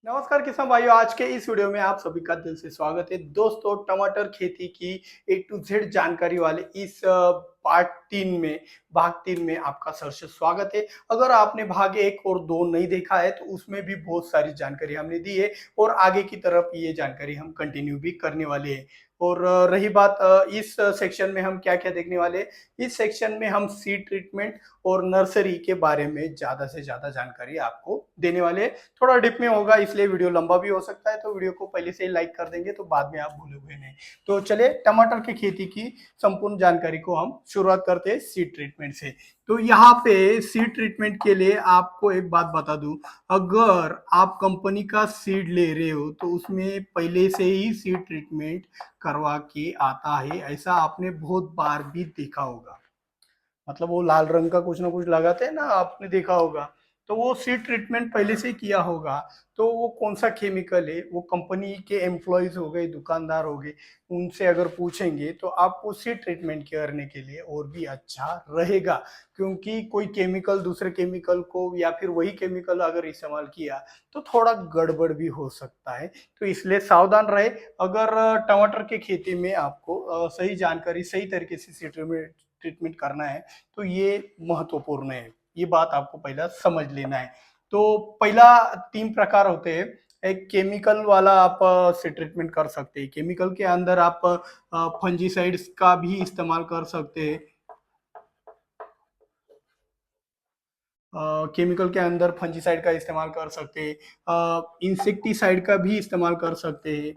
नमस्कार किसान भाइयों, आज के इस वीडियो में आप सभी का दिल से स्वागत है। दोस्तों, टमाटर खेती की ए टू जेड जानकारी वाले इस पार्ट 3 में भाग 3 में आपका सहर्ष स्वागत है। अगर आपने भाग 1 और 2 नहीं देखा है तो उसमें भी बहुत सारी जानकारी हमने दी है और आगे की तरफ ये जानकारी हम कंटिन्यू भी करने वाले हैं। और रही बात इस सेक्शन में हम क्या-क्या देखने वाले हैं, इस सेक्शन में हम सीड ट्रीटमेंट और नर्सरी के बारे में ज़्यादा से ज़्यादा जानकारी आपको देने वाले हैं। थोड़ा डिप में होगा इसलिए वीडियो लंबा भी हो सकता है, तो वीडियो को पहले से ही लाइक कर देंगे तो बाद में आप भूलोगे नहीं। तो चलिए टमाटर की खेती की संपूर्ण जानकारी को हम शुरुआत करते हैं सीड ट्रीटमेंट से। तो यहाँ पे सीड ट्रीटमेंट के लिए आपको एक बात बता दूं, अगर आप कंपनी का सीड ले रहे हो तो उसमें पहले से ही सीड ट्रीटमेंट करवा के आता है। ऐसा आपने बहुत बार भी देखा होगा। मतलब वो लाल रंग का कुछ ना कुछ लगाते हैं ना, आपने देखा होगा। तो वो सीड ट्रीटमेंट पहले से किया होगा। तो वो कौन सा केमिकल है, वो कंपनी के एम्प्लॉयज हो गए, दुकानदार हो गए, उनसे अगर पूछेंगे तो आपको सीड ट्रीटमेंट करने के लिए और भी अच्छा रहेगा। क्योंकि कोई केमिकल दूसरे केमिकल को या फिर वही केमिकल अगर इस्तेमाल किया तो थोड़ा गड़बड़ भी हो सकता है। तो इसलिए सावधान रहे। अगर टमाटर की खेती में आपको सही जानकारी सही तरीके से सीड ट्रीटमेंट करना है तो ये महत्वपूर्ण है। ये बात आपको पहला समझ लेना है। तो पहला 3 प्रकार होते हैं। एक केमिकल वाला आप से ट्रीटमेंट कर सकते हैं। केमिकल के अंदर आप फंजीसाइड्स का भी इस्तेमाल कर सकते हैं। केमिकल के अंदर फंजीसाइड का इस्तेमाल कर सकते हैं, इंसेक्टिसाइड का भी इस्तेमाल कर सकते हैं।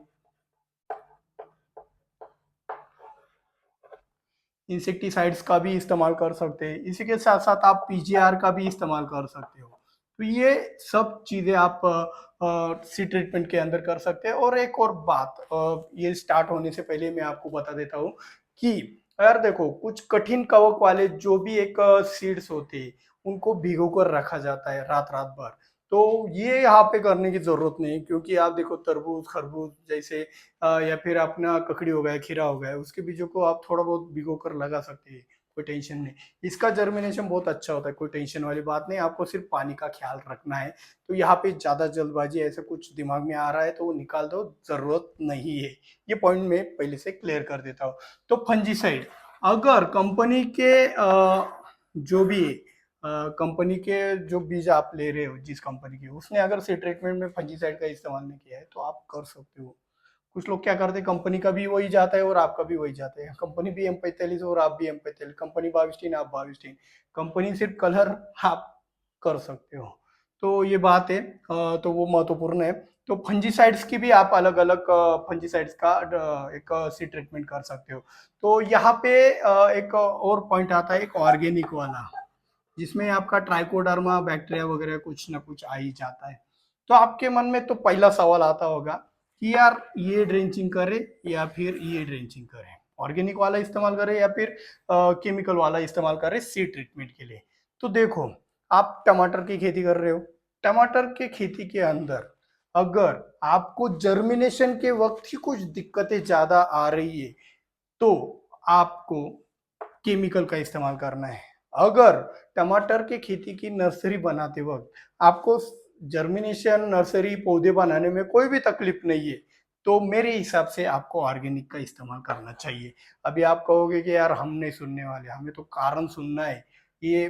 इंसेक्टिसाइड्स का भी इस्तेमाल कर सकते हैं। इसी के साथ साथ आप पीजीआर का भी इस्तेमाल कर सकते हो। तो ये सब चीजें आप सी ट्रीटमेंट के अंदर कर सकते हैं। और एक और बात, ये स्टार्ट होने से पहले मैं आपको बता देता हूँ कि यार देखो, कुछ कठिन कवक वाले जो भी एक सीड्स होते हैं उनको भिगो कर रखा जाता है रात रात भर। तो ये यहाँ पे करने की जरूरत नहीं, क्योंकि आप देखो तरबूज खरबूज जैसे या फिर अपना ककड़ी हो गया, खीरा हो गया, उसके बीजों को आप थोड़ा बहुत भिगो कर लगा सकते हैं। कोई टेंशन नहीं। इसका जर्मिनेशन बहुत अच्छा होता है, कोई टेंशन वाली बात नहीं। आपको सिर्फ पानी का ख्याल रखना है। तो यहाँ पे ज्यादा जल्दबाजी ऐसा कुछ दिमाग में आ रहा है तो वो निकाल दो, जरूरत नहीं है। ये पॉइंट मैं पहले से क्लियर कर देता हूँ। तो फंजीसाइड, अगर कंपनी के जो भी कंपनी के जो बीज आप ले रहे हो, जिस कंपनी की, उसने अगर से ट्रीटमेंट में फंजीसाइड का इस्तेमाल नहीं किया है तो आप कर सकते हो। कुछ लोग क्या करते हैं, कंपनी का भी वही जाता है और आपका भी वही जाता है। कंपनी भी M45 और आप भी M45, कंपनी 22 आप 22, कंपनी सिर्फ कलर आप कर सकते हो। तो ये बात है, तो वो महत्वपूर्ण है। तो फंजीसाइड्स की भी आप अलग अलग फंजीसाइड्स का एक सी ट्रीटमेंट कर सकते हो। तो यहाँ पे एक और पॉइंट आता है, एक ऑर्गेनिक वाला, जिसमें आपका ट्राइकोडर्मा बैक्टीरिया वगैरह कुछ ना कुछ आ ही जाता है। तो आपके मन में तो पहला सवाल आता होगा कि यार ये ड्रेंचिंग करे या फिर ये ड्रेंचिंग करे, ऑर्गेनिक वाला इस्तेमाल करे या फिर केमिकल वाला इस्तेमाल करे सीड ट्रीटमेंट के लिए। तो देखो, आप टमाटर की खेती कर रहे हो। टमाटर की खेती के अंदर अगर आपको जर्मिनेशन के वक्त ही कुछ दिक्कतें ज्यादा आ रही है तो आपको केमिकल का इस्तेमाल करना है। अगर टमाटर की खेती की नर्सरी बनाते वक्त आपको जर्मिनेशन नर्सरी पौधे बनाने में कोई भी तकलीफ नहीं है तो मेरे हिसाब से आपको ऑर्गेनिक का इस्तेमाल करना चाहिए। अभी आप कहोगे कि यार हम नहीं सुनने वाले, हमें तो कारण सुनना है, ये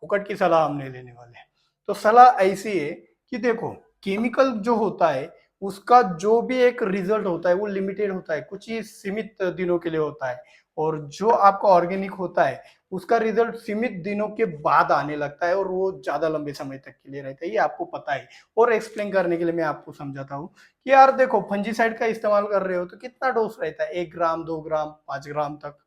फुकट की सलाह हम नहीं लेने वाले। तो सलाह ऐसी है कि देखो, केमिकल जो होता है उसका जो भी एक रिजल्ट होता है वो लिमिटेड होता है, कुछ ही सीमित दिनों के लिए होता है। और जो आपका ऑर्गेनिक होता है उसका रिजल्ट सीमित दिनों के बाद आने लगता है और वो ज्यादा लंबे समय तक के लिए रहता है, ये आपको पता है। और एक्सप्लेन करने के लिए मैं आपको समझाता हूँ कि यार देखो, फंजीसाइड का इस्तेमाल कर रहे हो तो कितना डोज रहता है, 1 ग्राम 2 ग्राम 5 ग्राम तक।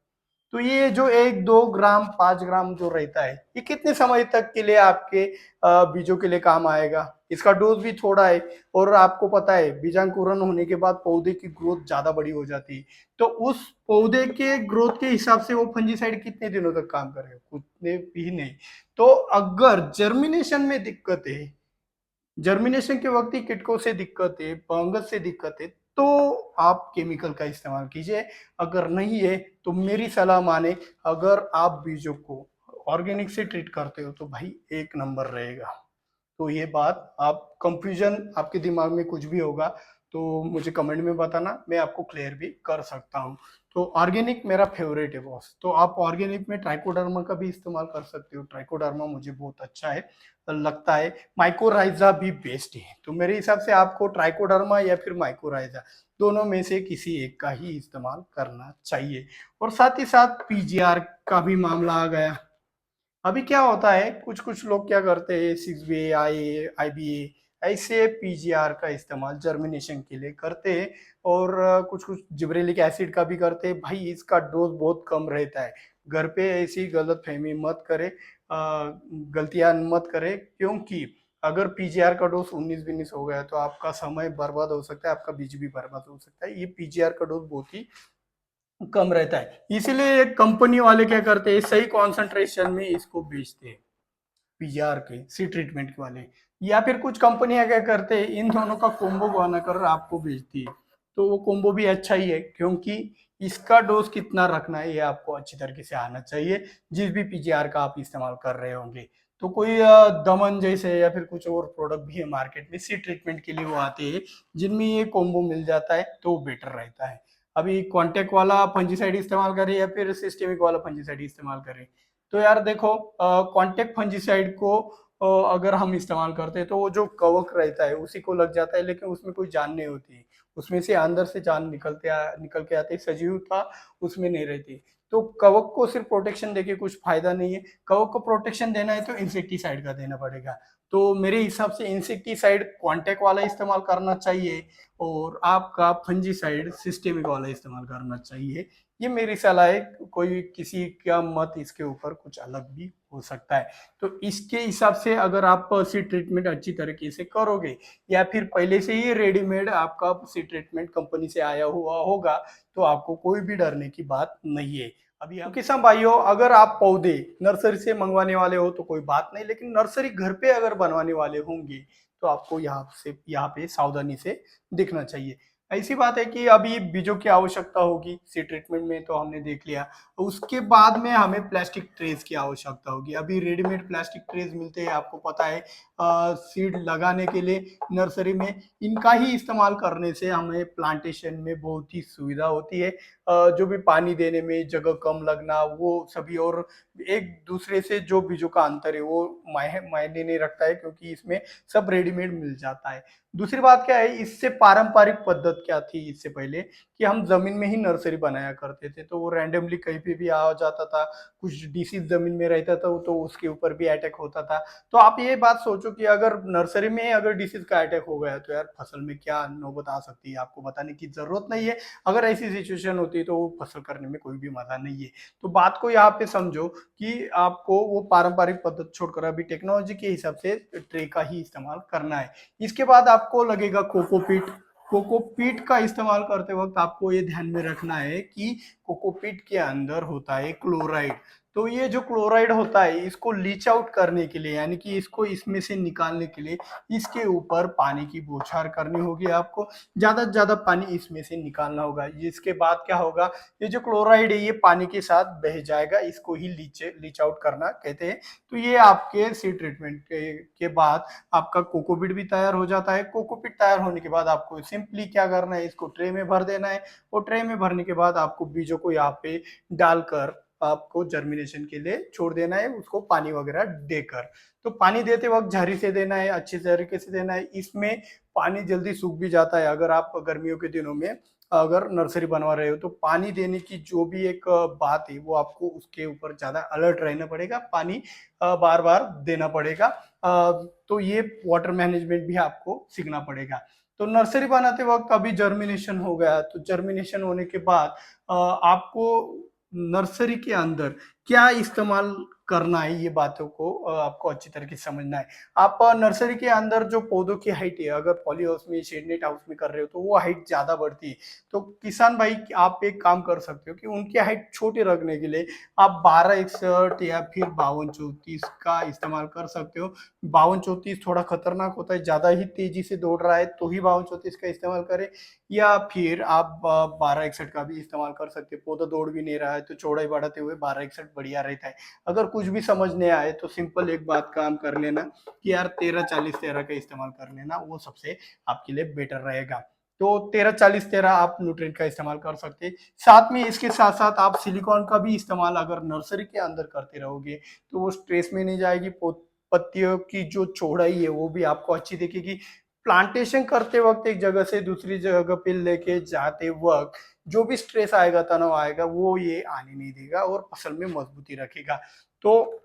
तो ये जो 1 2 ग्राम 5 ग्राम जो रहता है ये कितने समय तक के लिए आपके बीजों के लिए काम आएगा। इसका डोज भी थोड़ा है। और आपको पता है बीजांकुरण होने के बाद पौधे की ग्रोथ ज्यादा बड़ी हो जाती है। तो उस पौधे के ग्रोथ के हिसाब से वो फंजीसाइड कितने दिनों तक काम करेगा, उतने भी नहीं। तो अगर जर्मिनेशन में दिक्कत है, जर्मिनेशन के वक्त ही कीटकों से दिक्कत है, फंगस से दिक्कत है, तो आप केमिकल का इस्तेमाल कीजिए। अगर नहीं है तो मेरी सलाह माने, अगर आप बीजों को ऑर्गेनिक से ट्रीट करते हो तो भाई एक नंबर रहेगा। तो ये बात आप कंफ्यूजन आपके दिमाग में कुछ भी होगा तो मुझे कमेंट में बताना, मैं आपको क्लियर भी कर सकता हूँ। तो ऑर्गेनिक मेरा फेवरेट है बॉस। तो आप ऑर्गेनिक में ट्राइकोडर्मा का भी इस्तेमाल कर सकते हो। ट्राइकोडर्मा मुझे बहुत अच्छा है लगता है। माइकोराइजा भी बेस्ट है। तो मेरे हिसाब से आपको ट्राइकोडर्मा या फिर माइकोराइजा दोनों में से किसी एक का ही इस्तेमाल करना चाहिए। और साथ ही साथ पीजीआर का भी मामला आ गया। अभी क्या होता है, कुछ कुछ लोग क्या करते हैं, 6 बी आई आई बी ऐसे पीजीआर का इस्तेमाल जर्मिनेशन के लिए करते हैं। और कुछ कुछ जिब्रेलिक एसिड का भी करते हैं। भाई इसका डोज बहुत कम रहता है। घर पे ऐसी गलत फहमी मत करे, गलतियां मत करे, क्योंकि अगर पीजीआर का डोज 19-20 हो गया तो आपका समय बर्बाद हो सकता है, आपका बीज भी बर्बाद हो सकता है। ये पीजीआर का डोज बहुत ही कम रहता है, इसीलिए कंपनी वाले क्या करते हैं, सही कॉन्सेंट्रेशन में इसको बेचते हैं, पीआर के सी ट्रीटमेंट वाले। या फिर कुछ कंपनियां क्या करते हैं, इन दोनों का कोम्बो बनाकर आपको बेचती है। तो वो कोम्बो भी अच्छा ही है, क्योंकि इसका डोज कितना रखना है ये आपको अच्छी तरीके से आना चाहिए, जिस भी पीजीआर का आप इस्तेमाल कर रहे होंगे। तो कोई दमन जैसे या फिर कुछ और प्रोडक्ट भी है मार्केट में सी ट्रीटमेंट के लिए, वो आते हैं जिनमें ये कोम्बो मिल जाता है, तो बेटर रहता है। अभी कॉन्टेक्ट वाला फंजीसाइड इस्तेमाल करें या फिर सिस्टेमिक वाला फंजीसाइड इस्तेमाल करें। तो यार देखो, कॉन्टेक्ट फंजीसाइड को अगर हम इस्तेमाल करते हैं तो वो जो कवक रहता है उसी को लग जाता है, लेकिन उसमें कोई जान नहीं होती। उसमें से अंदर से जान निकल के आते, सजीवता उसमें नहीं रहती। तो कवक को सिर्फ प्रोटेक्शन देके कुछ फायदा नहीं है। कवक को प्रोटेक्शन देना है तो इंसेक्टिसाइड का देना पड़ेगा। तो मेरे हिसाब से इंसेक्टिसाइड कॉन्टेक्ट वाला इस्तेमाल करना चाहिए, और आपका फंजीसाइड सिस्टेमिक वाला इस्तेमाल करना चाहिए। ये मेरी सलाह है, कोई किसी का मत इसके ऊपर कुछ अलग भी हो सकता है। तो इसके हिसाब से अगर आप सी ट्रीटमेंट अच्छी तरीके से करोगे, या फिर पहले से ही रेडीमेड आपका सी ट्रीटमेंट कंपनी से आया हुआ होगा, तो आपको कोई भी डरने की बात नहीं है। अभी हम किसान भाइयों, अगर आप पौधे नर्सरी से मंगवाने वाले हो तो कोई बात नहीं, लेकिन नर्सरी घर पे अगर बनवाने वाले होंगे तो आपको यहाँ पे सावधानी से दिखना चाहिए। ऐसी बात है कि अभी बीजों की आवश्यकता होगी सी ट्रीटमेंट में, तो हमने देख लिया। उसके बाद में हमें प्लास्टिक ट्रेज की आवश्यकता होगी। अभी रेडीमेड प्लास्टिक ट्रेज मिलते हैं, आपको पता है। सीड लगाने के लिए नर्सरी में इनका ही इस्तेमाल करने से हमें प्लांटेशन में बहुत ही सुविधा होती है। जो भी पानी देने में जगह कम लगना, वो सभी, और एक दूसरे से जो बीजों का अंतर है वो मायने नहीं रखता है, क्योंकि इसमें सब रेडीमेड मिल जाता है। दूसरी बात क्या है, इससे पारंपरिक पद्धत क्या थी इससे पहले, कि हम जमीन में ही नर्सरी बनाया करते थे, तो वो रैंडमली कहीं पे भी आ जाता था। कुछ डिसीज जमीन में रहता था तो उसके ऊपर भी अटैक होता था। तो आप ये बात सोचो कि अगर नर्सरी में अगर डिसीज का अटैक हो गया तो यार फसल में क्या नौबत आ सकती है, आपको बताने की जरूरत नहीं है। अगर ऐसी सिचुएशन होती है तो वो फसल करने में कोई भी मजा नहीं है। तो बात को यहाँ पे समझो कि आपको वो पारंपरिक पद्धति छोड़कर अभी टेक्नोलॉजी के हिसाब से ट्रे का ही इस्तेमाल करना है। इसके बाद आपको लगेगा कोकोपीट। कोकोपीट का इस्तेमाल करते वक्त आपको ये ध्यान में रखना है कि कोकोपीट के अंदर होता है क्लोराइड। तो ये जो क्लोराइड होता है इसको लीच आउट करने के लिए, यानी कि इसको इसमें से निकालने के लिए इसके ऊपर पानी की बौछार करनी होगी आपको। ज्यादा से ज्यादा पानी इसमें से निकालना होगा। इसके बाद क्या होगा, ये जो क्लोराइड है ये पानी के साथ बह जाएगा, इसको ही लीच आउट करना कहते हैं। तो ये आपके सी ट्रीटमेंट के बाद आपका कोकोपीट भी तैयार हो जाता है। कोकोपीट तैयार होने के बाद आपको सिंपली क्या करना है, इसको ट्रे में भर देना है। और ट्रे में भरने के बाद आपको बीजों को यहाँ पे डालकर आपको जर्मिनेशन के लिए छोड़ देना है, उसको पानी वगैरह देकर। तो पानी देते वक्त झारी से देना है, अच्छी तरीके से देना है। इसमें पानी जल्दी सूख भी जाता है। अगर आप गर्मियों के दिनों में अगर नर्सरी बनवा रहे हो तो पानी देने की जो भी एक बात है वो आपको उसके ऊपर ज्यादा अलर्ट रहना पड़ेगा, पानी बार बार देना पड़ेगा। तो ये वाटर मैनेजमेंट भी आपको सीखना पड़ेगा। तो नर्सरी बनाते वक्त अभी जर्मिनेशन हो गया, तो जर्मिनेशन होने के बाद आपको नर्सरी के अंदर क्या इस्तेमाल करना है, ये बातों को आपको अच्छी तरीके से समझना है। आप नर्सरी के अंदर जो पौधों की हाइट है, अगर पॉली हाउस में शेड नेट हाउस में कर रहे हो तो वो हाइट ज्यादा बढ़ती है। तो किसान भाई आप एक काम कर सकते हो कि उनकी हाइट छोटी रखने के लिए आप 1261 या फिर 5234 का इस्तेमाल कर सकते हो। 5234 थोड़ा खतरनाक होता है, ज्यादा ही तेजी से दौड़ रहा है तो ही 5234 का इस्तेमाल करें। या फिर आप 1261 का भी इस्तेमाल कर सकते हो, पौधा दौड़ भी नहीं रहा है तो चौड़ाई बढ़ाते हुए 1261 बढ़िया रहता है। अगर कुछ भी समझ नहीं आए तो सिंपल एक बात काम कर लेना कि यार 13-40-13 का इस्तेमाल कर लेना, वो सबसे आपके लिए बेटर रहेगा। तो 13-40-13 आप न्यूट्रिएंट का इस्तेमाल कर सकते हैं। साथ में इसके साथ साथ आप सिलिकॉन का भी इस्तेमाल अगर नर्सरी के अंदर करते रहोगे तो वो स्ट्रेस में नहीं जाएगी, पत्तियों की जो चौड़ाई है वो भी आपको अच्छी दिखेगी। प्लांटेशन करते वक्त एक जगह से दूसरी जगह पे लेके जाते वक्त जो भी स्ट्रेस आएगा, तनाव आएगा, वो ये आने नहीं देगा और फसल में मजबूती रखेगा। तो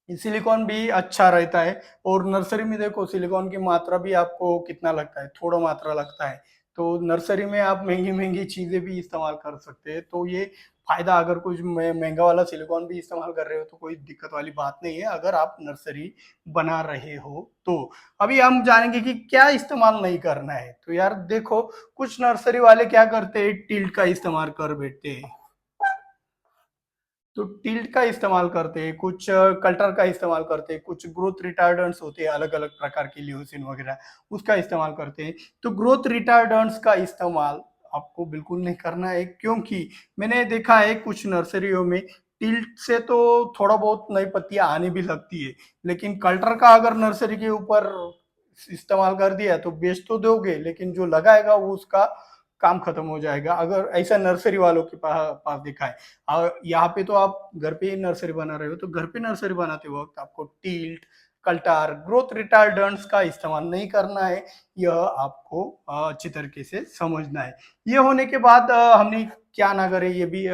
सिलिकॉन भी अच्छा रहता है। और नर्सरी में देखो सिलिकॉन की मात्रा भी आपको कितना लगता है, थोड़ा मात्रा लगता है। तो नर्सरी में आप महंगी महंगी चीजें भी इस्तेमाल कर सकते हैं। तो ये फायदा, अगर कुछ महंगा वाला सिलिकॉन भी इस्तेमाल कर रहे हो तो कोई दिक्कत वाली बात नहीं है, अगर आप नर्सरी बना रहे हो तो। अभी हम जानेंगे कि क्या इस्तेमाल नहीं करना है। तो यार देखो, कुछ नर्सरी वाले क्या करते हैं, टिल्ट का इस्तेमाल कर बैठते हैं। तो टिल्ट का इस्तेमाल करते हैं, कुछ कल्टर का इस्तेमाल करते हैं, कुछ ग्रोथ रिटार्डेंट्स होते हैं अलग अलग प्रकार के ल्यूसिन वगैरह, उसका इस्तेमाल करते हैं। तो ग्रोथ रिटार्डेंट्स का इस्तेमाल आपको बिल्कुल नहीं करना है, क्योंकि मैंने देखा है कुछ नर्सरियों में टिल्ट से तो थोड़ा बहुत नई पत्तियां आने भी लगती है, लेकिन कल्टर का अगर नर्सरी के ऊपर इस्तेमाल कर दिया तो बेच तो दोगे, लेकिन जो लगाएगा वो उसका काम खत्म हो जाएगा। अगर ऐसा नर्सरी वालों के पास देखा है। यहाँ पे तो आप घर पे ही नर्सरी बना रहे हो, तो घर पे नर्सरी बनाते वक्त आपको टिल्ट, कल्टार, ग्रोथ रिटार्डेंट्स का इस्तेमाल नहीं करना है। यह आपको अच्छी तरीके से समझना है। ये होने के बाद हमने क्या ना करे ये भी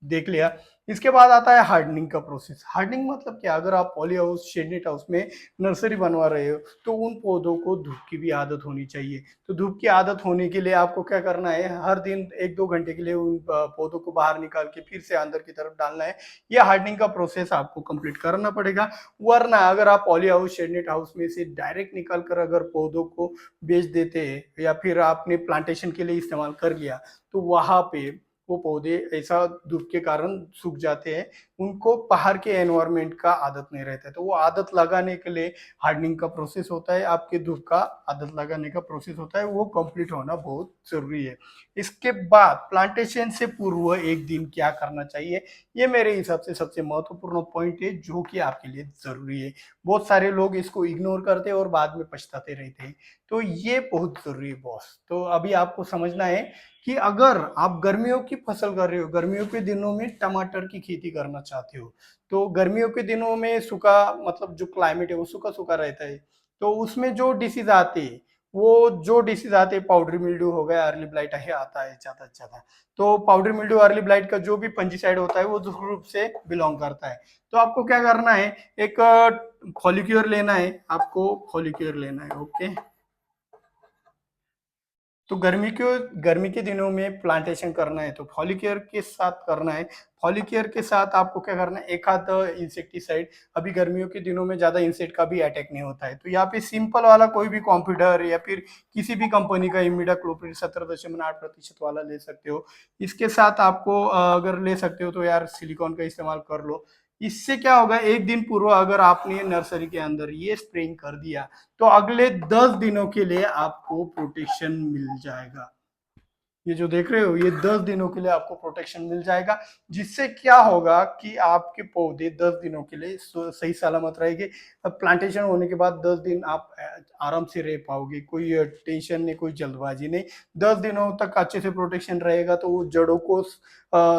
देख लिया। इसके बाद आता है हार्डनिंग का प्रोसेस। हार्डनिंग मतलब क्या, अगर आप पॉली हाउस, शेड हाउस में नर्सरी बनवा रहे हो तो उन पौधों को धूप की भी आदत होनी चाहिए। तो धूप की आदत होने के लिए आपको क्या करना है, हर दिन 1-2 घंटे के लिए उन पौधों को बाहर निकाल के फिर से अंदर की तरफ डालना है। यह हार्डनिंग का प्रोसेस आपको कंप्लीट करना पड़ेगा। वरना अगर आप पॉली हाउस, शेड हाउस में से डायरेक्ट निकाल कर अगर पौधों को बेच देते हैं या फिर आपने प्लांटेशन के लिए इस्तेमाल कर लिया, तो वहां पे वो पौधे ऐसा धूप के कारण सूख जाते हैं, उनको बाहर के एनवायरनमेंट का आदत नहीं रहता है। तो वो आदत लगाने के लिए हार्डनिंग का प्रोसेस होता है, आपके धूप का आदत लगाने का प्रोसेस होता है, वो कंप्लीट होना बहुत जरूरी है। इसके बाद प्लांटेशन से पूर्व एक दिन क्या करना चाहिए, ये मेरे हिसाब से सबसे महत्वपूर्ण पॉइंट है जो कि आपके लिए जरूरी है। बहुत सारे लोग इसको इग्नोर करते हैं और बाद में पछताते रहते हैं। तो ये बहुत जरूरी है बॉस। तो अभी आपको समझना है कि अगर आप गर्मियों की फसल कर रहे हो, गर्मियों के दिनों में टमाटर की खेती करना चाहते हो, तो गर्मियों के दिनों में सूखा, मतलब जो क्लाइमेट है वो सूखा सूखा रहता है, तो उसमें जो डिसीज आते हैं, वो जो डिसीज आते हैं, पाउडरी मिल्ड्यू हो गया, अर्ली ब्लाइट है, आता है ज्यादा से ज्यादा। तो पाउडरी मिल्ड्यू, अर्ली ब्लाइट का जो भी पंजीसाइड होता है वो दूसरे ग्रुप से बिलोंग करता है। तो आपको क्या करना है, एक फॉलिक्योर लेना है, आपको फॉलिक्योर लेना है। ओके, तो गर्मी के दिनों में प्लांटेशन करना है तो फॉलिकेयर के साथ करना है। फॉलिकेयर के साथ आपको क्या करना है, एक आध इंसेक्टिसाइड। अभी गर्मियों के दिनों में ज्यादा इंसेक्ट का भी अटैक नहीं होता है, तो यहाँ पे सिंपल वाला कोई भी कॉम्प्यूटर या फिर किसी भी कंपनी का इमिडाक्लोप्रिड 17.8% वाला ले सकते हो। इसके साथ आपको अगर ले सकते हो तो यार सिलिकॉन का इस्तेमाल कर लो। इससे क्या होगा, एक दिन पूर्व अगर आपने नर्सरी के अंदर ये स्प्रेइंग कर दिया तो अगले 10 दिनों के लिए आपको प्रोटेक्शन मिल जाएगा। ये जो देख रहे हो, ये 10 दिनों के लिए आपको प्रोटेक्शन मिल जाएगा, जिससे क्या होगा कि आपके पौधे 10 दिनों के लिए सही सलामत रहेंगे। अब प्लांटेशन होने के बाद 10 दिन आप आराम से रह पाओगे, कोई टेंशन नहीं, कोई जल्दबाजी नहीं। 10 दिनों तक अच्छे से प्रोटेक्शन रहेगा तो वो जड़ों को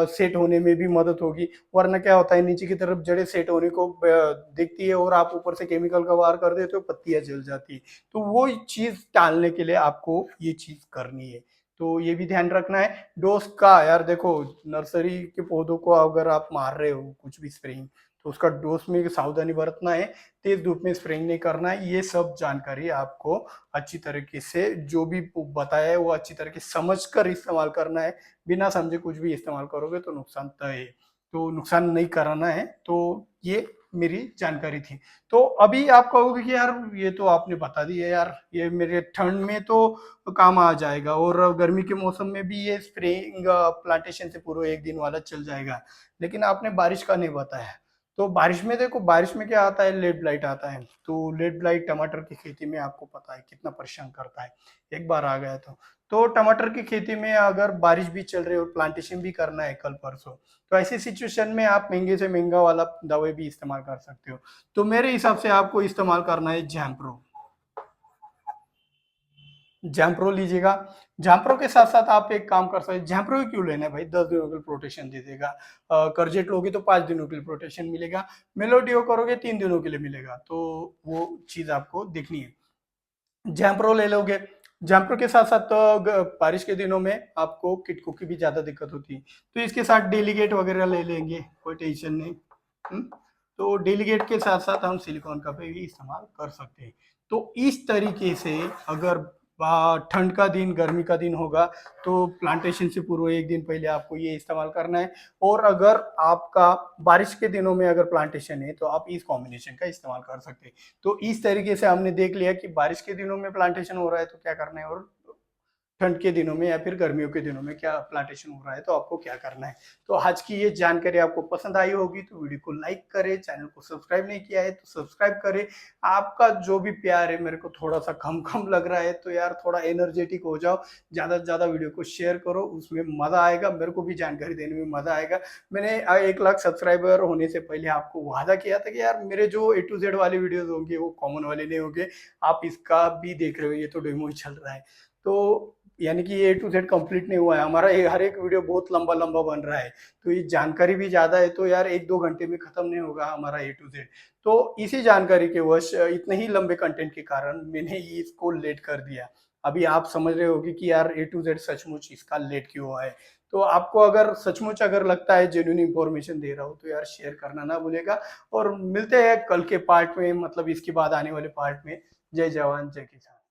सेट होने में भी मदद होगी। वरना क्या होता है, नीचे की तरफ जड़ें सेट होने को दिखती है और आप ऊपर से केमिकल का वार कर देते हो, पत्तियां जल जाती है। तो वो चीज टालने के लिए आपको ये चीज करनी है। तो ये भी ध्यान रखना है। डोज का यार देखो, नर्सरी के पौधों को अगर आप मार रहे हो कुछ भी स्प्रेइंग, तो उसका डोज में सावधानी बरतना है। तेज धूप में स्प्रेइंग नहीं करना है। ये सब जानकारी आपको अच्छी तरीके से जो भी बताया है वो अच्छी तरीके से समझ कर इस्तेमाल करना है। बिना समझे कुछ भी इस्तेमाल करोगे तो नुकसान तय है। तो नुकसान नहीं कराना है। तो ये मेरी जानकारी थी। तो अभी आप कहोगे कि यार ये तो आपने बता दिया यार, ये मेरे ठंड में तो काम आ जाएगा और गर्मी के मौसम में भी ये स्प्रेइंग प्लांटेशन से पूर्व एक दिन वाला चल जाएगा, लेकिन आपने बारिश का नहीं बताया। तो बारिश में देखो, बारिश में क्या आता है, लेट ब्लाइट आता है। तो लेट ब्लाइट टमाटर की खेती में आपको पता है कितना परेशान करता है, एक बार आ गया तो टमाटर की खेती में अगर बारिश भी चल रही है और प्लांटेशन भी करना है कल परसों, तो ऐसी सिचुएशन में आप महंगे से महंगा वाला दवाई भी इस्तेमाल कर सकते हो। तो मेरे हिसाब से आपको इस्तेमाल करना है जैम्प्रो। जैम्प्रो लीजिएगा। जैम्प्रो के साथ साथ आप एक काम कर सकते हैं, जैम्प्रो ही क्यों लेना है भाई, 10 दिनों के लिए प्रोटेक्शन दे देगा। करजेट लोगे तो 5 दिनों के लिए प्रोटेक्शन मिलेगा। मेलोडियो करोगे 3 दिनों के लिए मिलेगा। तो वो चीज आपको देखनी है। जैम्प्रो ले लोगे। जैम्प्रो के साथ साथ तो बारिश के दिनों में आपको किटको की भी ज्यादा दिक्कत होती है, तो इसके साथ डेलीगेट वगैरह ले लेंगे, कोई टेंशन नहीं। हम्म? तो डेलीगेट के साथ साथ हम सिलिकॉन का भी इस्तेमाल कर सकते हैं। तो इस तरीके से अगर ठंड का दिन, गर्मी का दिन होगा, तो प्लांटेशन से पूर्व एक दिन पहले आपको ये इस्तेमाल करना है। और अगर आपका बारिश के दिनों में अगर प्लांटेशन है, तो आप इस कॉम्बिनेशन का इस्तेमाल कर सकते हैं। तो इस तरीके से हमने देख लिया कि बारिश के दिनों में प्लांटेशन हो रहा है तो क्या करना है, और ठंड के दिनों में या फिर गर्मियों के दिनों में क्या प्लांटेशन हो रहा है तो आपको क्या करना है। तो आज की ये जानकारी आपको पसंद आई होगी तो वीडियो को लाइक करें, चैनल को सब्सक्राइब नहीं किया है तो सब्सक्राइब करें। आपका जो भी प्यार है, मेरे को थोड़ा सा कम कम लग रहा है, तो यार थोड़ा एनर्जेटिक हो जाओ, ज्यादा से ज्यादा वीडियो को शेयर करो, उसमें मजा आएगा, मेरे को भी जानकारी देने में मजा आएगा। मैंने 1 लाख सब्सक्राइबर होने से पहले आपको वादा किया था कि यार मेरे जो A to Z वाले वीडियोस होंगे वो कॉमन वाले नहीं होंगे। आप इसका भी देख रहे हो, ये तो डेमो ही चल रहा है। तो यानी कि A to Z कंप्लीट नहीं हुआ है हमारा, ये हर एक वीडियो बहुत लंबा लंबा बन रहा है। तो ये जानकारी भी ज्यादा है, तो यार 1-2 घंटे में खत्म नहीं होगा हमारा A to Z। तो इसी जानकारी के वश इतने ही लंबे कंटेंट के कारण मैंने ये इसको लेट कर दिया। अभी आप समझ रहे होगे कि यार A to Z सचमुच इसका लेट क्यों हुआ है। तो आपको अगर सचमुच अगर लगता है जेन्युइन इंफॉर्मेशन दे रहा हूँ, तो यार शेयर करना ना भूलेगा। और मिलते हैं कल के पार्ट में, मतलब इसके बाद आने वाले पार्ट में। जय जवान जय किसान।